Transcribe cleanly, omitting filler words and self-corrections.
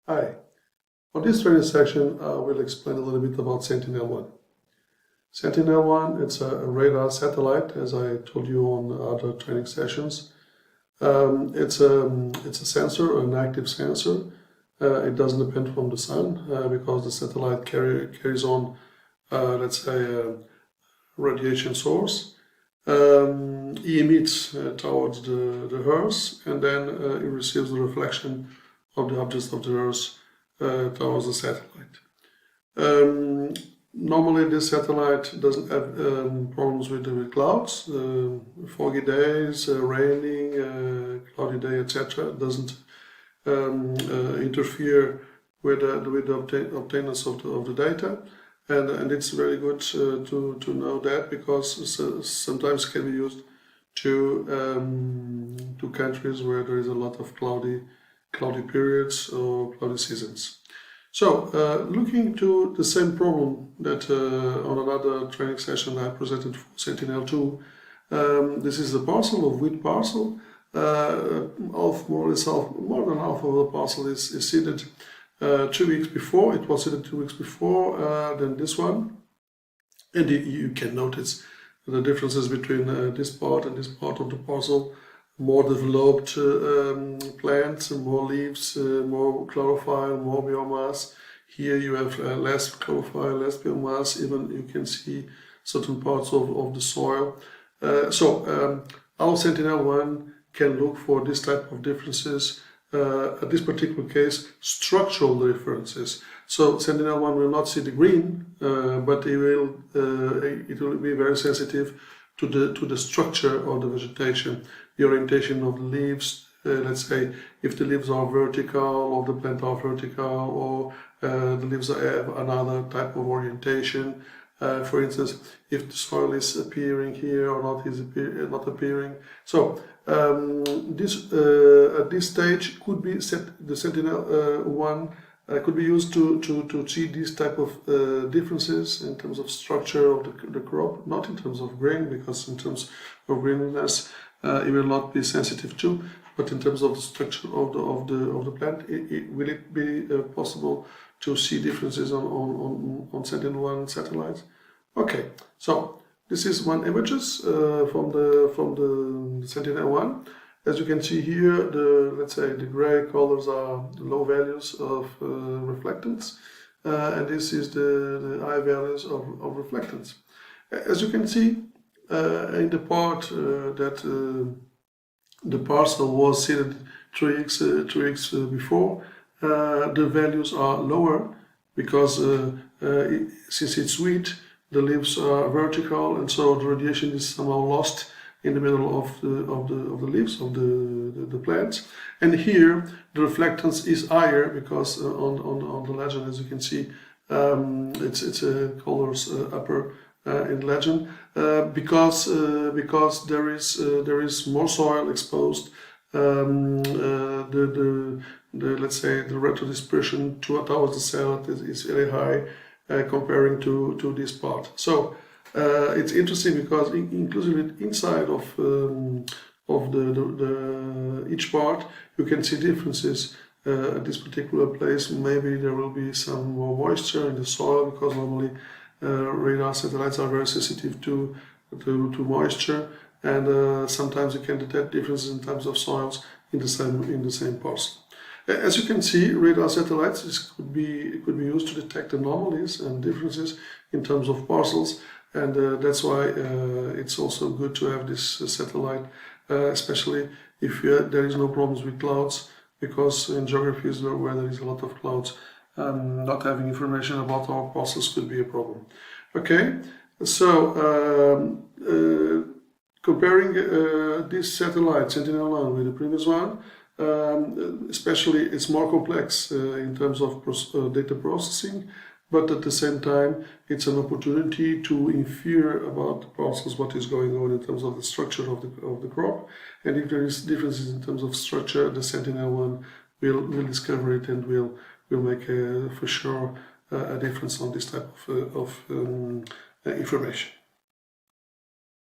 Hi. On this training section, we'll explain a little bit about Sentinel-1. Sentinel-1, it's a radar satellite, as I told you on other training sessions. It's a sensor, an active sensor. It doesn't depend from the sun because the satellite carries on, let's say, a radiation source. He emits towards the Earth, and then it receives the reflection of the objects of the Earth towards the satellite. Normally this satellite doesn't have problems with clouds, foggy days, raining, cloudy day, etc. It doesn't interfere with the obtainance of the data. And it's very good to know that, because sometimes can be used to countries where there is a lot of cloudy periods or cloudy seasons. So, looking to the same problem that on another training session I presented for Sentinel-2, this is a parcel, a wheat parcel. More than half of the parcel is seeded 2 weeks before. It was seeded 2 weeks before than this one. And you can notice the differences between this part and this part of the parcel. More developed plants, more leaves, more chlorophyll, more biomass. Here you have less chlorophyll, less biomass. Even you can see certain parts of the soil. Our Sentinel-1 can look for this type of differences. At this particular case, structural differences. So Sentinel-1 will not see the green, but it will be very sensitive to the structure of the vegetation, the orientation of the leaves. Let's say if the leaves are vertical, or the plant are vertical, or the leaves have another type of orientation. For instance, if the soil is appearing here or not appearing. So at this stage could be the Sentinel-1 could be used to see these type of differences in terms of structure of the crop, not in terms of grain, because in terms of graininess it will not be sensitive to, but in terms of the structure of the plant, will it be possible to see differences on Sentinel-1 satellites? Okay, so this is one images from the Sentinel-1. As you can see here, let's say the gray colors are the low values of reflectance, and this is the high values of reflectance. As you can see, in the part that the parcel was seeded 3 weeks before, the values are lower because since it's wheat, the leaves are vertical, and so the radiation is somehow lost in the middle of the leaves of the plants. And here the reflectance is higher because on the legend, as you can see, it's colors upper in legend because there is more soil exposed. Let's say the rate of dispersion towards the cell is very high comparing to this part. So it's interesting because inclusively inside of each part you can see differences. At this particular place, maybe there will be some more moisture in the soil, because normally radar satellites are very sensitive to moisture, and sometimes you can detect differences in terms of soils in the same parcel. As you can see, radar satellites could be used to detect anomalies and differences in terms of parcels, and that's why it's also good to have this satellite, especially if there is no problems with clouds, because in geographies where there is a lot of clouds, not having information about our parcels could be a problem. Okay, so comparing this satellite, Sentinel-1, with the previous one, especially it's more complex in terms of data processing, but at the same time it's an opportunity to infer about the parcels what is going on in terms of the structure of the crop, and if there is differences in terms of structure, the Sentinel-1 will discover it and will make for sure a difference on this type of information.